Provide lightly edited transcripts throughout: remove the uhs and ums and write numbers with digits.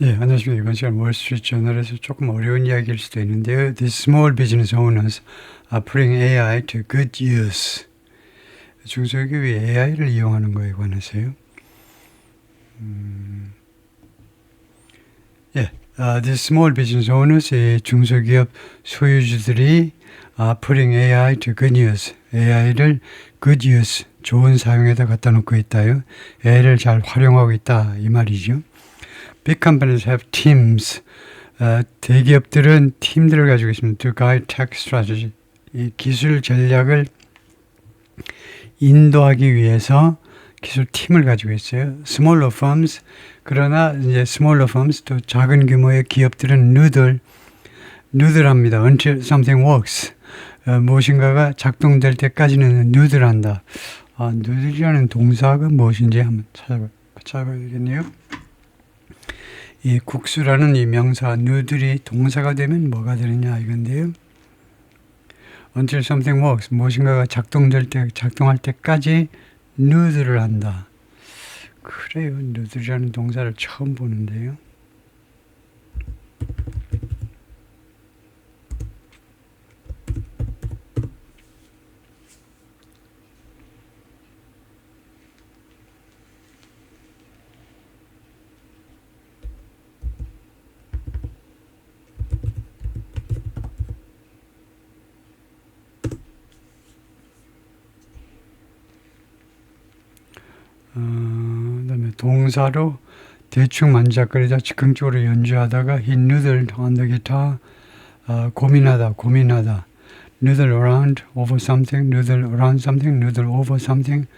예, 안녕하십니까. 이번 시간 월스트리트저널에서 조금 어려운 이야기일 수도 있는데요. The small business owners are putting AI to good use. 중소기업이 AI를 이용하는 거에 관해서요. The small business owners, 중소기업 소유주들이 putting AI to good use. AI를 good use, 좋은 사용에다 갖다 놓고 있다요. AI를 잘 활용하고 있다, 이 말이죠. Big companies have teams. 대기업들은 팀들을 가지고 있습니다. To guide tech strategy. 이 기술 전략을 인도하기 위해서 기술 팀을 가지고 있어요. Smaller firms. 그러나 이제 smaller firms, 또 작은 규모의 기업들은 누들합니다. Until something works. 무엇인가가 작동될 때까지는 누들한다. 누들이라는 동사가 무엇인지 한번 찾아봐야 되겠네요. 이 국수라는 이 명사 누들이 동사가 되면 뭐가 되느냐 이건데요. Until something works, 무엇인가가 작동할 때까지 누들을 한다. 그래요. 누들이라는 동사를 처음 보는데요. 그다음에 동사로 대충 만지작거리다 즉흥적으로 연주하다가 he noodled on the guitar. 고민하다. noodle around over something, noodle around something, noodle over something.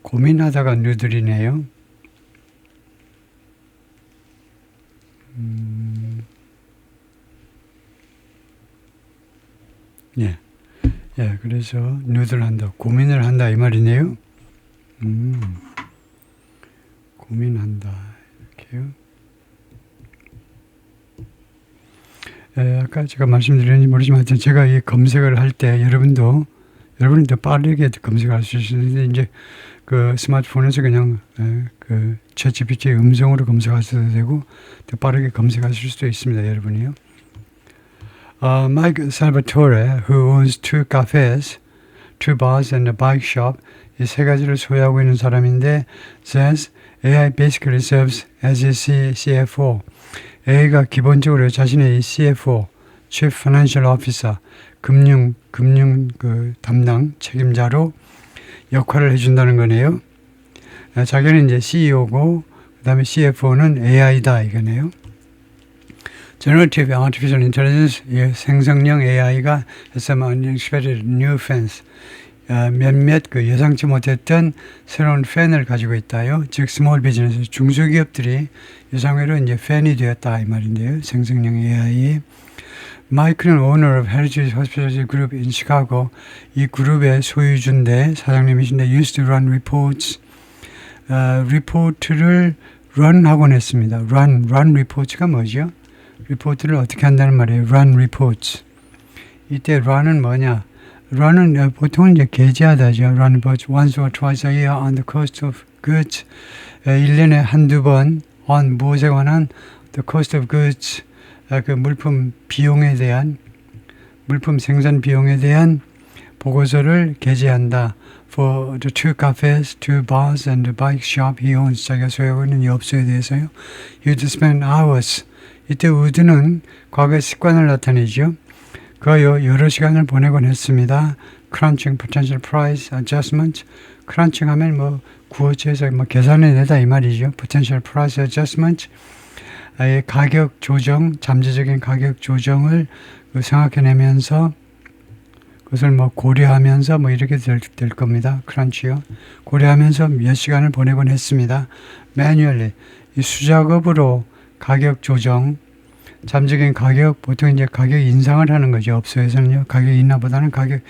고민하다가 누들이네요. 예, 그래서 누들한다, 고민을 한다 이 말이네요. 고민한다 이렇게요. 아까 제가 말씀드렸는지 모르지만 제가 이 검색을 할 때 여러분이 더 빠르게 검색할 수 있는데 이제 그 스마트폰에서 그냥 그 챗GPT 음성으로 검색하셔도 되고 더 빠르게 검색하실 수도 있습니다. 여러분이요. Mike Salvatore, who owns 2 cafes, 2 bars and a bike shop, 이 세 가지를 소유하고 있는 사람인데 says AI basically serves as his CFO. AI가 기본적으로 자신의 이 CFO, Chief Financial Officer, 금융 그 담당 책임자로 역할을 해준다는 거네요. 자기는 이제 CEO고 그다음에 CFO는 AI다 이거네요. Generative Artificial Intelligence, 생성형 AI가 has some unexpected new fans. 몇몇 그 예상치 못했던 새로운 팬을 가지고 있다요. 즉 스몰 비즈니스, 중소기업들이 예상외로 이제 팬이 되었다 이 말인데요. 생성형 AI. 마이크는 owner of Heritage Hospitality Group in Chicago. 이 그룹의 소유주인데 사장님이신데 used to run reports. 리포트를 run하곤 했습니다. run reports가 뭐죠? 리포트를 어떻게 한다는 말이에요. run reports. 이때 run은 뭐냐? run은 보통은 이제 게재하다죠. run reports once or twice a year on the cost of goods. 1년에 한두 번 on 무엇에 관한 the cost of goods. 그 물품 생산 비용에 대한 보고서를 게재한다. For the 2 cafes, 2 bars and the bike shop he owns. 자기가 소유하고 있는 이 업소에 대해서요. He would spend hours. 이때 would는 과거의 습관을 나타내죠. 그가 여러 시간을 보내곤 했습니다. Crunching potential price adjustment. crunching 하면 뭐 구어체에서 뭐 계산해 내다 이 말이죠. potential price adjustment. 가격 조정, 잠재적인 가격 조정을 생각해내면서 그것을 뭐 고려하면서 뭐 이렇게 될 겁니다. 크런치요. 고려하면서 몇 시간을 보내곤 했습니다. 매뉴얼리 이 수작업으로 가격 조정, 잠재적인 가격, 보통 이제 가격 인상을 하는 거죠. 업소에서는요. 가격 인하보다는 가격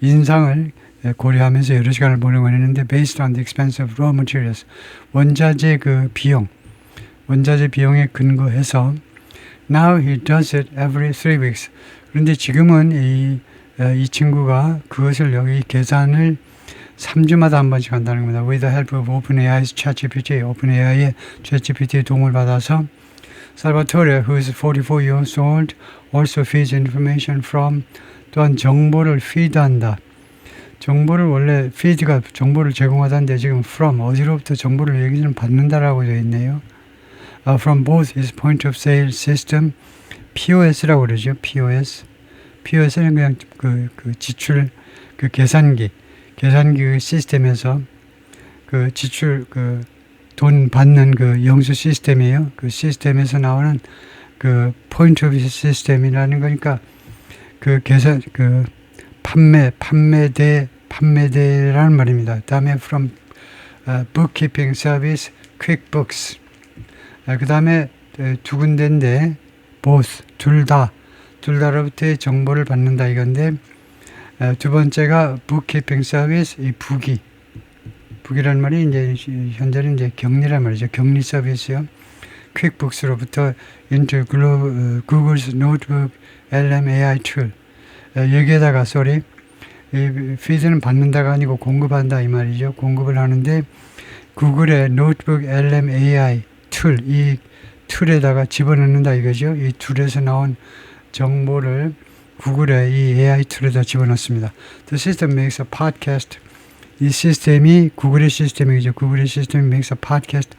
인상을 고려하면서 여러 시간을 보내곤 했는데 based on the expense of raw materials. 원자재 비용에 근거해서 now he does it every 3 weeks. 그런데 지금은 이 친구가 그것을 여기 계산을 3주마다 한 번씩 한다는 겁니다. With the help of OpenAI's ChatGPT, OpenAI의 ChatGPT의 도움을 받아서 Salvatore, who is 44 years old, also feeds information from. 또한 정보를 feed한다. 정보를 원래 feed가 정보를 제공하다는데 지금 from 어디로부터 정보를 여기는 받는다라고 되어 있네요. From both his point of sale system, POS라고 그러죠. POS는 그냥 그 지출 그 계산기 시스템에서 그 지출 돈 받는 그 영수 시스템이에요. 그 시스템에서 나오는 그 포인트 오브 시스템이라는 거니까 그 계산 판매대라는 말입니다. 다음에 from bookkeeping service QuickBooks. 그 다음에 두 군데인데 both 둘 다로부터의 정보를 받는다 이건데 두 번째가 bookkeeping service 이 북이라는 말이 이제 현재는 이제 격리란 말이죠. 격리 서비스요. 퀵북스로부터 into Google's Notebook LM AI 툴. 여기에다가 이 피드는 받는다가 아니고 공급한다 이 말이죠. 공급을 하는데 구글의 Notebook LM AI 툴, 이 툴에다가 집어넣는다 이거죠. 이 툴에서 나온 정보를 구글의 이 AI 툴에다 집어넣습니다. The system makes a podcast. 이 시스템이 구글의 시스템이죠. 구글의 시스템이 makes a podcast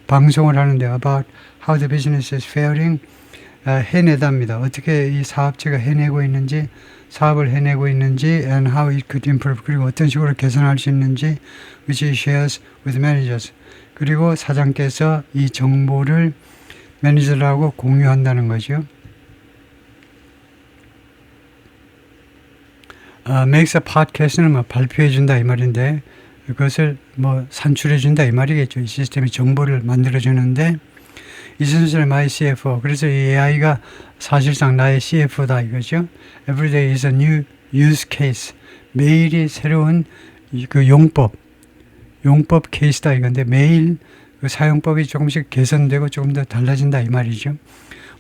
방송을 하는데 about how the business is faring 해내답니다. 어떻게 이 사업체가 사업을 해내고 있는지 and how it could improve 그리고 어떤 식으로 개선할 수 있는지 which it shares with managers 그리고 사장께서 이 정보를 매니저들하고 공유한다는 거죠. makes a podcast는 뭐 발표해준다 이 말인데 그것을 뭐 산출해준다 이 말이겠죠. 이 시스템이 정보를 만들어주는데 이 순서는 my CFO. 그래서 이 AI가 사실상 나의 CFO다 이거죠. Every day is a new use case. 매일이 새로운 그 용법 케이스다 이건데 매일 그 사용법이 조금씩 개선되고 조금 더 달라진다 이 말이죠.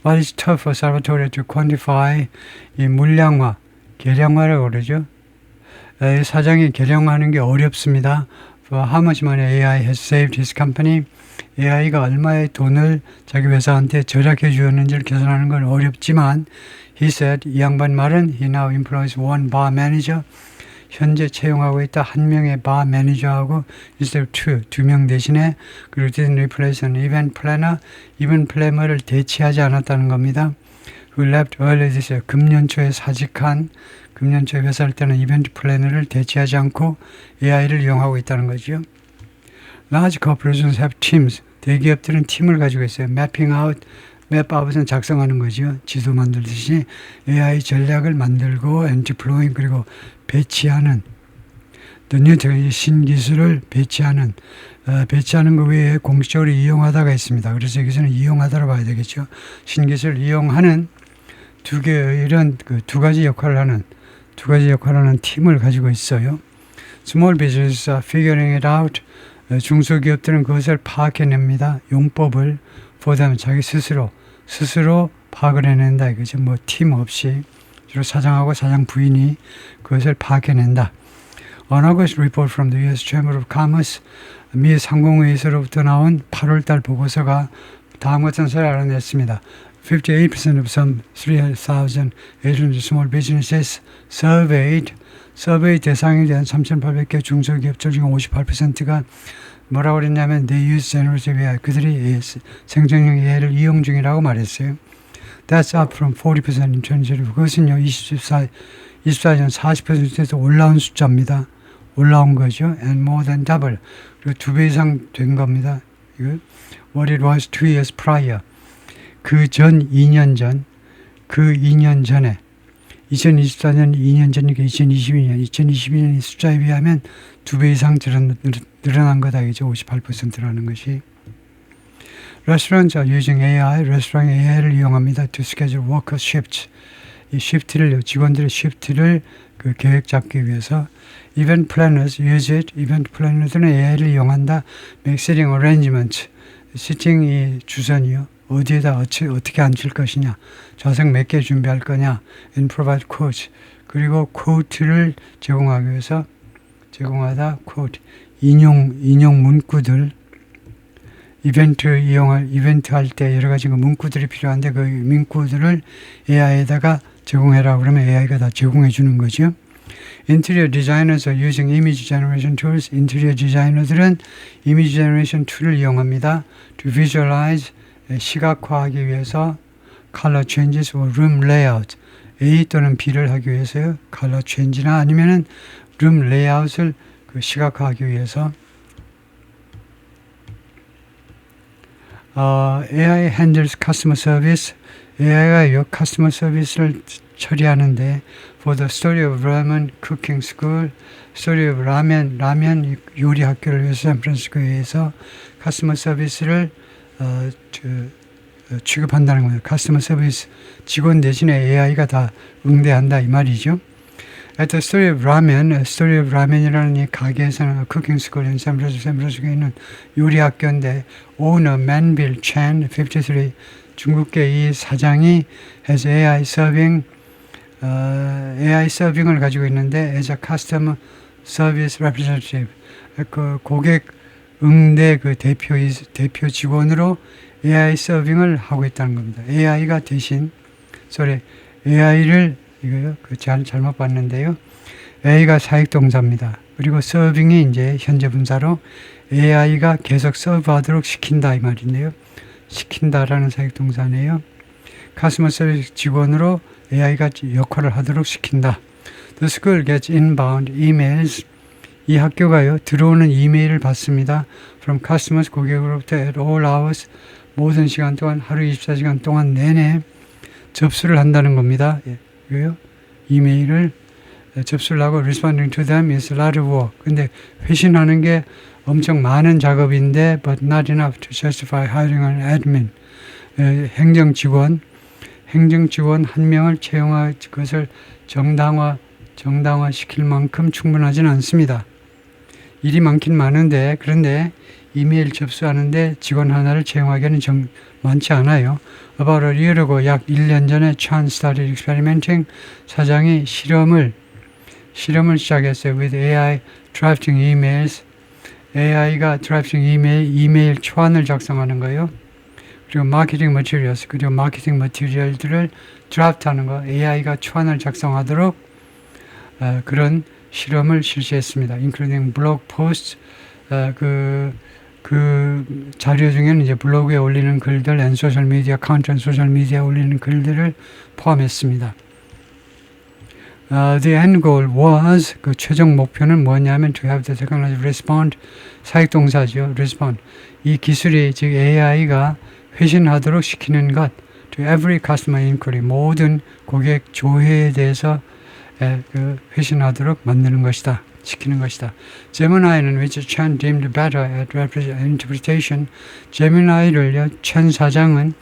What is tough for Salvatore to quantify 이 물량화, 계량화라고 그러죠. 사장이 계량화하는 게 어렵습니다. For how much money AI has saved his company. AI가 얼마의 돈을 자기 회사한테 절약해 주었는지를 계산하는 건 어렵지만 he said, 이 양반 말은 he now employs one bar manager. 현재 채용하고 있다 한 명의 바 매니저하고 instead of 두 명 대신에 그리고 didn't replace an event planner. 이벤트 플래너를 대체하지 않았다는 겁니다. who left early this year. 금년초에 회사할 때는 이벤트 플래너를 대체하지 않고 AI를 이용하고 있다는 거죠. Large corporations have teams. 대기업들은 팀을 가지고 있어요. Mapping out, map out은 작성하는 거죠. 지도 만들듯이 AI 전략을 만들고 and deploying 그리고 배치하는 the new technology 신기술을 배치하는 것 외에 공식적으로 이용하다가 있습니다. 그래서 여기서는 이용하다로 봐야 되겠죠. 신기술을 이용하는 이런 두 가지 역할을 하는 팀을 가지고 있어요. Small businesses are figuring it out. 중소기업들은 그것을 파악해냅니다. 용법을 보다면 자기 스스로 파악을 해낸다 이거죠. 뭐 팀 없이 주로 사장하고 사장 부인이 그것을 파악해낸다. On August report from the U.S. Chamber of Commerce, 미 상공회의소로부터 나온 8월달 보고서가 다음과 같은 사실을 알아냈습니다. 58% of some 3,800 small businesses survey 대상에 대한 3,800개 중소기업들 중 58%가 뭐라고 그랬냐면 they use generative AI. 그들이 생성형 AI를 이용 중이라고 말했어요. That's up from 40% in 2020. 그것은요 24년 40%에서 올라온 숫자입니다. 올라온 거죠. And more than double. 그리고 2배 이상 된 겁니다. 이거 what it was 2 years prior. 그 2년 전에 2024년 2년 전이니까 2022년 숫자에 비하면 2배 이상 늘어난 거다. 이죠. 58%라는 것이. Restaurants are using AI. 레스토랑이 AI를 이용합니다. To schedule worker shifts. 이 직원들의 시프트를 계획 잡기 위해서. Event planners use it. 이벤트 플래너들은 AI를 이용한다. Make sitting arrangements. 시팅이 주선이요. 어디에다 어떻게 앉을 것이냐, 좌석 몇 개 준비할 거냐, and provide quotes. 그리고 quote를 제공하기 위해서 인용 문구들 이벤트 할 때 여러 가지 문구들이 필요한데 그 문구들을 AI에다가 제공해라 그러면 AI가 다 제공해 주는 거죠. Interior designers are using image generation tools. 인테리어 디자이너들은 이미지 제너레이션 툴을 이용합니다. To visualize, 시각화하기 위해서 color changes or room layout, A 또는 B를 하기 위해서요. color change나 아니면은 room layout을 시각화하기 위해서 AI handles customer service. AI가 customer service를 처리하는데 for the Story of Ramen Cooking School, Story of 라면 요리 학교를 위해서 샌프란시스코에서 customer service를 취급한다는 거예요. customer service 직원 대신에 AI가 다 응대한다 이 말이죠. At the Story of Ramen, Story of Ramen이라는 이 가게에서는 Cooking School 샌프란시스코에 있는 요리 학교인데 owner Manbil Chen, 53, 중국계 이 사장이 has AI 서빙을 가지고 있는데 as a customer service representative, 그 고객 응대 그 대표 직원으로 AI 서빙을 하고 있다는 겁니다. AI가 대신 AI를 이거요 잘못 봤는데요. A가 사역동사입니다. 그리고 서빙이 이제 현재 분사로 AI가 계속 서브하도록 시킨다 이 말인데요. 시킨다라는 사역동사네요. customer service 직원으로 AI가 역할을 하도록 시킨다. The school gets inbound emails. 이 학교가요 들어오는 이메일을 받습니다. From customers, 고객으로부터 at all hours, 모든 시간 동안 하루 24시간 동안 내내 접수를 한다는 겁니다. 이거요 이메일을 접수를 하고 responding to them is a lot of work. 근데 회신하는 게 엄청 많은 작업인데 but not enough to justify hiring an admin. 행정직원 한 명을 채용할 것을 정당화시킬 만큼 충분하진 않습니다. 일이 많긴 많은데 그런데 이메일 접수하는데 직원 하나를 채용하기에는 많지 않아요. About a year ago, 약 1년 전에 Chan started experimenting. 사장이 실험을 시작했어요. With AI drafting emails. AI가 drafting 이메일 초안을 작성하는 거예요. 그리고 마케팅 머티리얼들을 드래프트하는 거, AI가 초안을 작성하도록 그런 실험을 실시했습니다. including blog posts, 그 자료 중에는 이제 블로그에 올리는 글들, and social media content, 소셜 미디어에 올리는 글들을 포함했습니다. The end goal was, 그 최종 목표는 뭐냐면 to have the technology respond, 사역동사죠. respond. 이 기술이 즉 AI가 회신하도록 시키는 것, to every customer inquiry, 모든 고객 조회에 대해서 회신하도록 만드는 것이다. 시키는 것이다. 제미나이는 which Chen deemed better at interpretation, 제미나이를 chen 사장은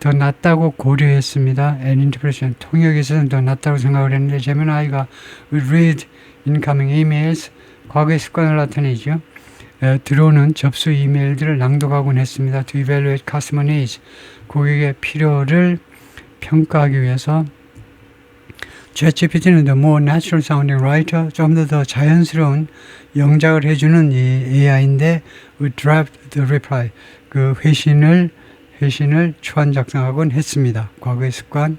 더 낫다고 고려했습니다. and interpretation, 통역에서는 더 낫다고 생각을 했는데 제미나이가 would read incoming emails, 과거의 습관을 나타내죠. 들어오는 접수 이메일들을 낭독하곤 했습니다. To evaluate customer needs, 고객의 필요를 평가하기 위해서. ChatGPT는 the more natural sounding writer, 좀 더 자연스러운 영작을 해주는 이 AI인데 would draft the reply, 그 회신을 초안 작성하곤 했습니다. 과거의 습관.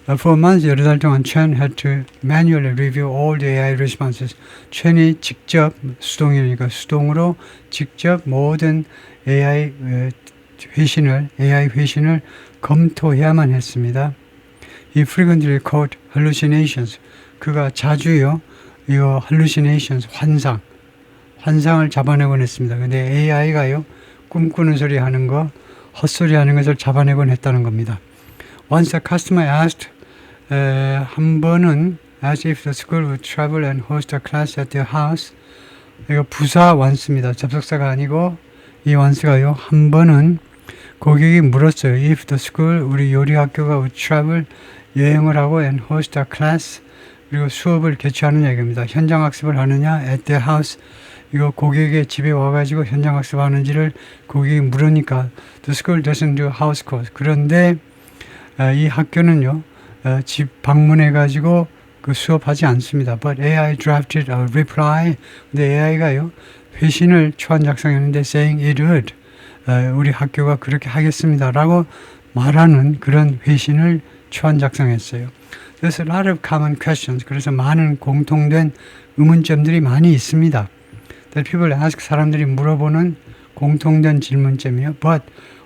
For months, 여러 달 동안 Chen had to manually review all the AI responses. Chen이 직접, 수동이니까 수동으로 직접 모든 AI 회신을 검토해야만 했습니다. He frequently caught hallucinations. 그가 자주요, 이거 hallucinations, 환상을 잡아내곤 했습니다. 근데 AI가요, 꿈꾸는 소리 하는 거, 헛소리 하는 것을 잡아내곤 했다는 겁니다. Once a customer asked, 한 번은 asked if the school would travel and host a class at their house. 이거 부사 원스입니다. 접속사가 아니고 이 원스가요. 한 번은 고객이 물었어요. If the school, 우리 요리 학교가 would travel, 여행을 하고 and host a class, 그리고 수업을 개최하는 얘기입니다. 현장 학습을 하느냐, at their house, 이거 고객의 집에 와가지고 현장 학습하는지를 고객이 물으니까 the school doesn't do house course. 그런데 이 학교는요, 집 방문해가지고 그 수업하지 않습니다. But AI drafted a reply. 근데 AI가요, 회신을 초안 작성했는데 saying it would 우리 학교가 그렇게 하겠습니다라고 말하는 그런 회신을 초안 작성했어요. There's a lot of common questions. 그래서 많은 공통된 의문점들이 많이 있습니다. That people ask 사람들이 물어보는 공통된 질문점이요. But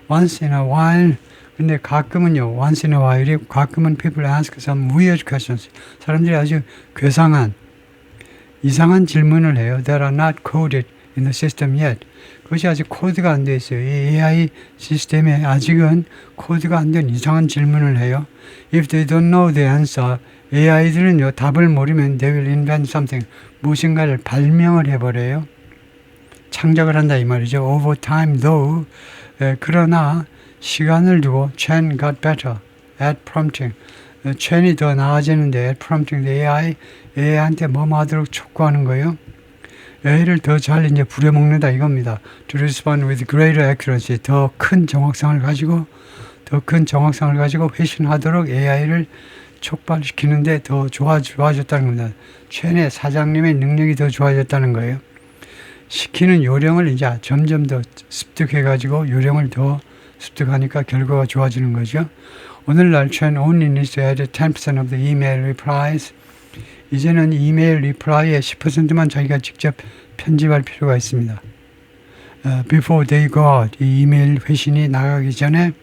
once in a while 근데 가끔은요. once in a while이 가끔은 people ask some weird questions. 사람들이 아주 괴상한 이상한 질문을 해요. That are not coded in the system yet. 그것이 아직 코드가 안 돼 있어요. 이 AI 시스템에 아직은 코드가 안 된 이상한 질문을 해요. If they don't know the answer, AI들은요, 답을 모르면 they will invent something. 무엇인가를 발명을 해버려요. 창작을 한다 이 말이죠. Over time though, 그러나 시간을 두고 Chen got better at prompting. Chen이 더 나아지는데 at prompting AI한테 뭐뭐 하도록 촉구하는 거예요. AI를 더 잘 이제 부려먹는다 이겁니다. To respond with greater accuracy. 더 큰 정확성을 가지고 회신하도록 AI를 촉발시키는데 더 좋아졌다는 겁니다. 첸의 사장님의 능력이 더 좋아졌다는 거예요. 시키는 요령을 이제 점점 더 습득해가지고 요령을 더 습득하니까 결과가 좋아지는 거죠. 오늘날 Chen only needs to add 10% of the email replies. 이제는 이메일 리플라이의 10%만 자기가 직접 편집할 필요가 있습니다. Before they go out, 이 이메일 회신이 나가기 전에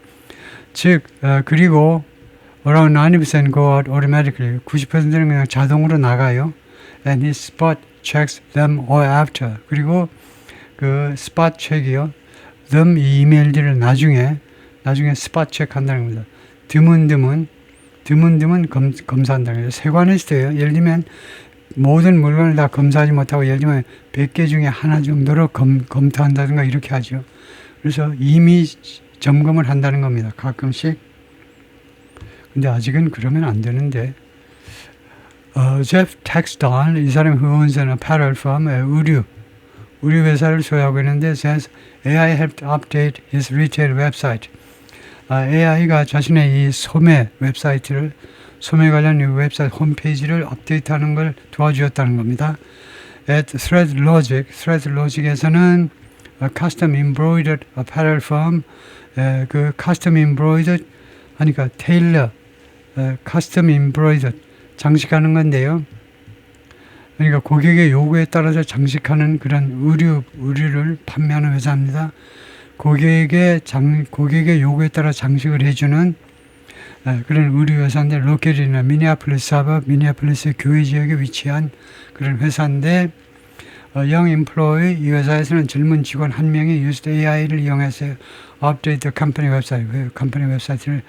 즉 그리고 around 90% go out automatically 90%는 그냥 자동으로 나가요. And his spot checks them all after. 그리고 그 spot check이요. them 이 이메일들을 나중에 spot check 한다는 겁니다. 드문드문 검사한다는 거예요. 세관에서요. 예를 들면 모든 물건을 다 검사하지 못하고 예를 들면 100개 중에 하나 정도로 검토한다든가 이렇게 하죠. 그래서 이미 점검을 한다는 겁니다. 가끔씩. 근데 아직은 그러면 안 되는데 Jeff Texton 이 사람이 who owns an apparel firm 의류 회사를 소유하고 있는데 says AI helped update his retail website. AI가 자신의 이 소매 관련 웹사이트 홈페이지를 업데이트하는 걸 도와주었다는 겁니다. At ThreadLogic에서는 custom embroidered apparel firm, 그 custom embroidered 하니까 테일러, custom embroidered 장식하는 건데요. 그러니까 고객의 요구에 따라서 장식하는 그런 의류를 판매하는 회사입니다. 고객의 요구에 따라 장식을 해주는 그런 의류 회사인데 로켓이나 미니애폴리스 교외 지역에 위치한 그런 회사인데 young employee 이 회사에서는 젊은 직원 한 명이 used AI를 이용해서 update 컴퍼니 웹사이트를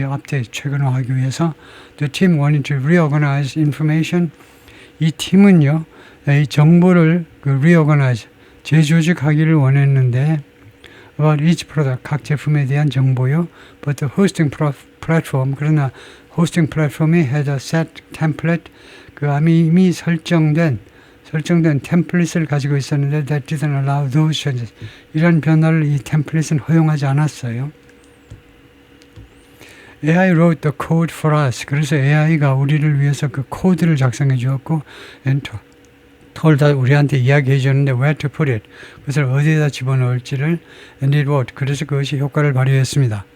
업데이트 최근화하기 위해서 the team wanted to reorganize information. 이 팀은요 이 정보를 reorganize 재조직하기를 원했는데 about each product, 각 제품에 대한 정보요. But the hosting platform, 그러나 호스팅 플랫폼이 had a set template, 그 이미 설정된 템플릿을 가지고 있었는데 that didn't allow those changes. 이런 변화를 이 템플릿은 허용하지 않았어요. AI wrote the code for us. 그래서 AI가 우리를 위해서 그 코드를 작성해 주었고 and 우리한테 이야기해 줬는데 where to put it. 그것을 어디에다 집어넣을지를 and it worked. 그래서 그것이 효과를 발휘했습니다.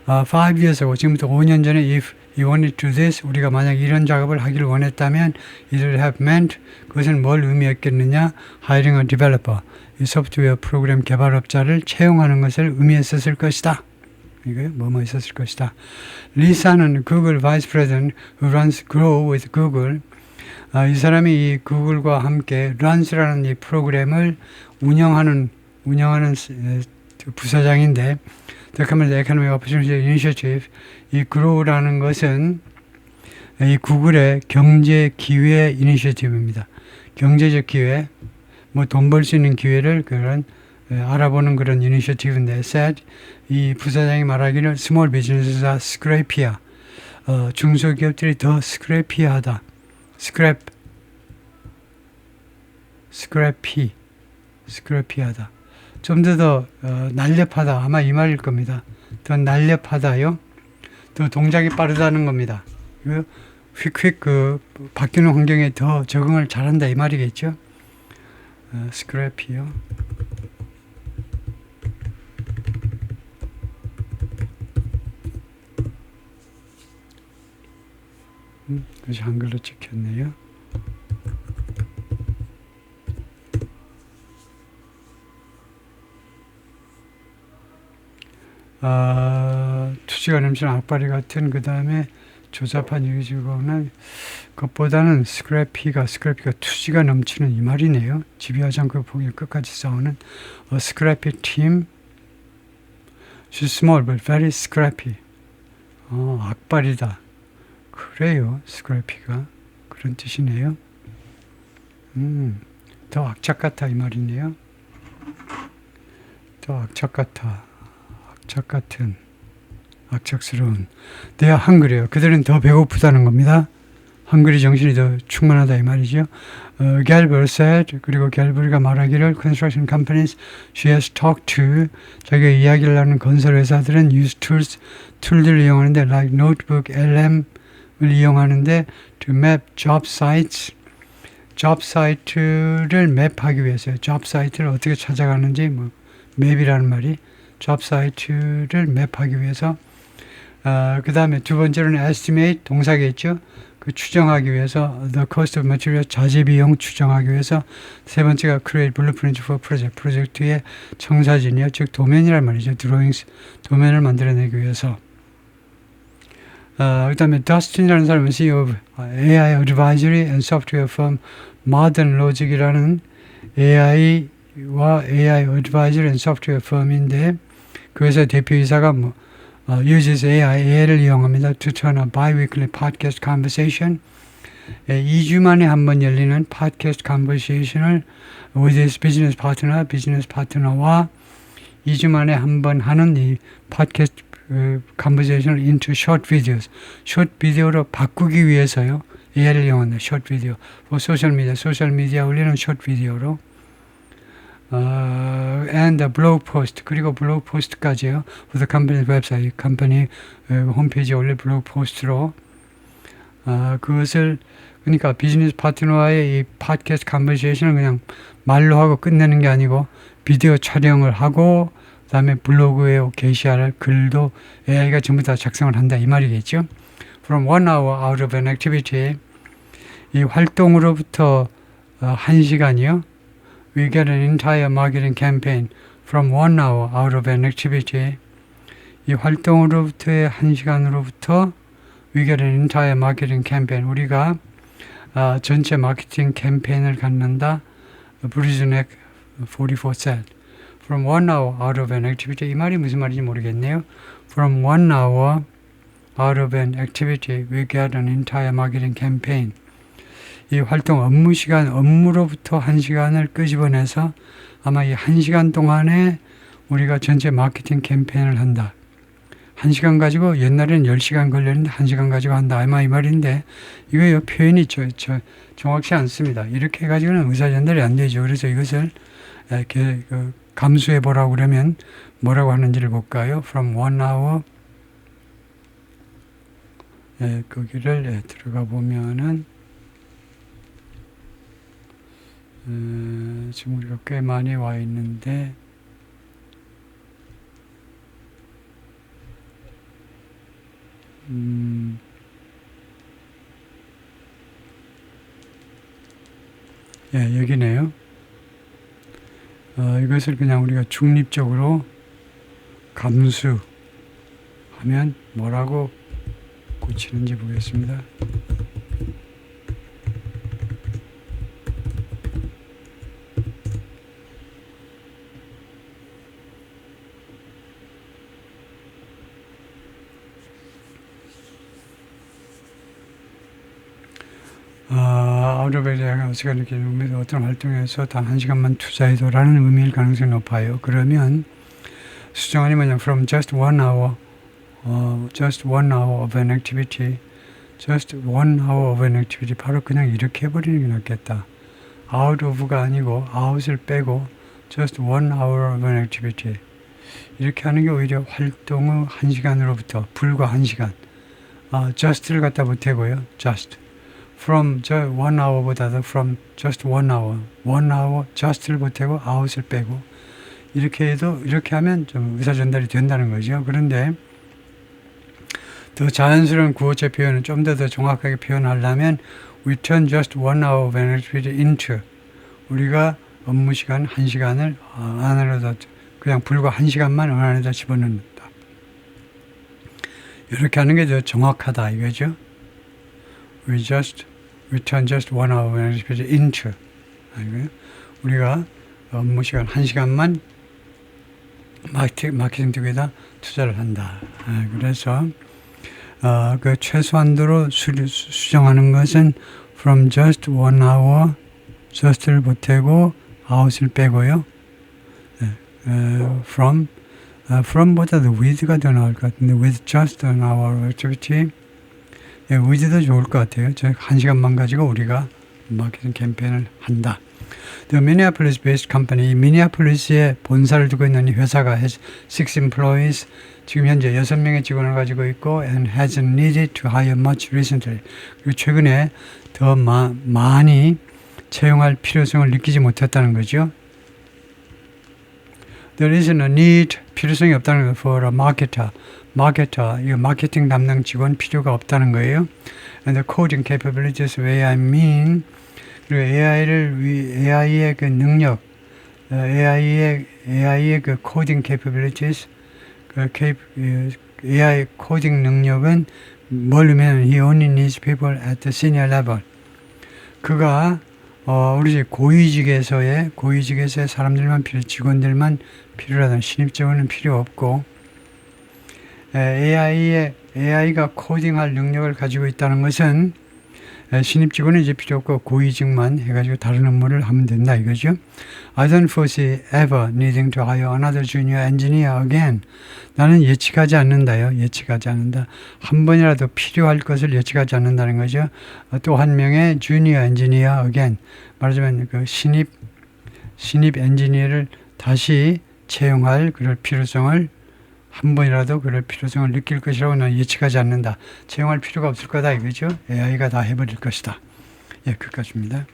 5 years ago, 지금부터 5년 전에 if you wanted to do this, 우리가 만약 이런 작업을 하기를 원했다면 it would have meant, 그것은 뭘 의미했겠느냐? hiring a developer, 이 소프트웨어 프로그램 개발업자를 채용하는 것을 의미했었을 것이다. 이거요? 뭐뭐 있었을 것이다. 리사는 Google Vice President who runs Grow with Google, 이 사람이 이 구글과 함께 runs라는 이 프로그램을 운영하는 부사장인데 The Economic Opportunity Initiative, 이 grow라는 것은 이 구글의 경제 기회 이니셔티브입니다. 경제적 기회, 뭐 돈 벌 수 있는 기회를 그런 알아보는 그런 이니셔티브인데 said 이 부사장이 말하기를 small businesses are scrapier, 중소기업들이 더 scrapi하다. scrappy하다. 좀 더 날렵하다. 아마 이 말일 겁니다. 더 날렵하다요. 더 동작이 빠르다는 겁니다. 휙휙 바뀌는 환경에 더 적응을 잘한다 이 말이겠죠. scrappy요. 그것이 한글로 찍혔네요. 투지가 넘치는 악바리 같은 그 다음에 조잡한 이유지고는 그것보다는 스크래피가 투지가 넘치는 이 말이네요. 집요하지 않고 보기 끝까지 싸우는 A scrappy team. She's small but very scrappy. 악바리다. 그래요. 스크래피가 그런 뜻이네요. 더 악착 같아 이 말이네요. 더 악착 같아. 악착 같은. 악착스러운. They are hungry요. 그들은 더 배고프다는 겁니다. 헝그리 정신이 더 충만하다 이 말이죠. Galbraith said, 그리고 갤브리가 말하기를 construction companies she has talked to, 자기가 이야기를 하는 건설 회사들은 use tools, 툴들을 이용하는데 like notebook, LM을 이용하는데 to map job sites, job site를 맵하기 위해서요. job site를 어떻게 찾아가는지 맵이라는 말이 job site를 맵하기 위해서 그 다음에 두 번째로는 estimate 동사겠죠. 그 추정하기 위해서 the cost of material 자재 비용 추정하기 위해서 세 번째가 create blueprint for project 프로젝트의 청사진이요. 즉 도면이란 말이죠. drawings 도면을 만들어내기 위해서 그 다음에 Dustin이라는 사람은 CEO of AI Advisory and Software Firm Modern Logic이라는 AI와 AI Advisory and Software Firm인데 그 회사 대표이사가 uses AI를 이용합니다. To turn a bi-weekly podcast conversation 2주 만에 한 번 열리는 팟캐스트 conversation을 with his business 파트너와 2주 만에 한 번 하는 이 팟캐스트 conversation을 into short videos, short 비디오로 바꾸기 위해서요. AI를 이용한다. short video. 소셜 미디어 올리는 short 비디오로 and a blog post 그리고 블로그 포스트까지요. for the company's website 컴퍼니 홈페이지에 올릴 블로그 포스트로 그것을 그러니까 비즈니스 파트너와의 이 팟캐스트 컨버세이션을 그냥 말로 하고 끝내는 게 아니고 비디오 촬영을 하고 그다음에 블로그에 게시할 글도 AI가 전부 다 작성을 한다 이 말이겠죠. From 1 hour out of an activity 이 활동으로부터 1시간이요. We get an entire marketing campaign from 1 hour out of an activity. 이 활동으로부터의 1시간으로부터 we get an entire marketing campaign. 우리가 전체 마케팅 캠페인을 갖는다. 브리즈넥 44 said. From 1 hour out of an activity. 이 말이 무슨 말인지 모르겠네요. From 1 hour out of an activity, we get an entire marketing campaign. 이 활동 업무로부터 1시간을 끄집어내서 아마 이 1시간 동안에 우리가 전체 마케팅 캠페인을 한다. 1시간 가지고 옛날에는 10시간 걸렸는데 1시간 가지고 한다. 아마 이 말인데 이거 표현이 정확치 않습니다. 이렇게 해가지고는 의사전달이 안 되죠. 그래서 이것을 이렇게 감수해 보라고 그러면 뭐라고 하는지를 볼까요? From 1 hour 거기를 들어가 보면은 지금 우리가 꽤 많이 와 있는데 여기네요. 이것을 그냥 우리가 중립적으로 감수하면 뭐라고 고치는지 보겠습니다. 아우터베리아가 시간을 기르면서 어떤 활동에서 단 1시간만 투자해도라는 의미일 가능성이 높아요. 그러면 수정안이 뭐냐 from just 1 hour of an activity just 1 hour of an activity 바로 그냥 이렇게 해버리는 게 낫겠다. out of가 아니고 out을 빼고 just 1 hour of an activity 이렇게 하는 게 오히려 활동 후 1시간으로부터 불과 1시간 just를 갖다 못하고요. just from 저 1hour보다도 from just 1hour, 1hour just를 보태고 out을 빼고 이렇게 해도 이렇게 하면 좀 의사 전달이 된다는 거죠. 그런데 더 자연스러운 구어체 표현은 좀 더 정확하게 표현하려면 we turn just 1hour of electricity into 우리가 업무 시간 1시간을 안으로다 그냥 불과 1시간만 안에다 집어넣는다. 이렇게 하는 게 더 정확하다 이거죠. We turn just 1hour of electricity into 우리가 업무 시간 1시간만 마케팅 쪽에다 투자를 한다. 그래서 그 최소한도로 수정하는 것은 from just 1hour just를 보태고 out을 빼고요. from보다도 with가 더 나을 것 같은데 with just an hour activity with도 좋을 것 같아요. 저 1시간만 가지고 우리가 마케팅 캠페인을 한다. The Minneapolis-based company, 미니애폴리스에 본사를 두고 있는 이 회사가 has 6 employees, 지금 현재 6명의 직원을 가지고 있고 and hasn't needed to hire much recently. 그리고 최근에 더 많이 채용할 필요성을 느끼지 못했다는 거죠. There isn't a need, 필요성이 없다는 거 for a marketer, 이거 마케팅 담당 직원 필요가 없다는 거예요. And the coding capabilities of AI mean 그리고 AI의 그 능력, AI의 그 coding capabilities, AI 코딩 능력은 뭘 의미하냐면 he only needs people at the senior level. 그가 우리 고위직에서의 사람들만 직원들만 필요하다는 신입직원은 필요 없고 AI가 코딩할 능력을 가지고 있다는 것은 신입 직원은 이제 필요 없고 고위직만 해가지고 다른 업무를 하면 된다 이거죠. I don't foresee ever needing to hire another junior engineer again. 나는 예측하지 않는다요. 예측하지 않는다. 한 번이라도 필요할 것을 예측하지 않는다는 거죠. 또 한 명의 junior engineer again. 말하자면 그 신입 엔지니어를 다시 채용할 그럴 필요성을 한 번이라도 그럴 필요성을 느낄 것이라고 나는 예측하지 않는다. 채용할 필요가 없을 거다 이거죠. AI가 다 해버릴 것이다. 예, 끝까지입니다.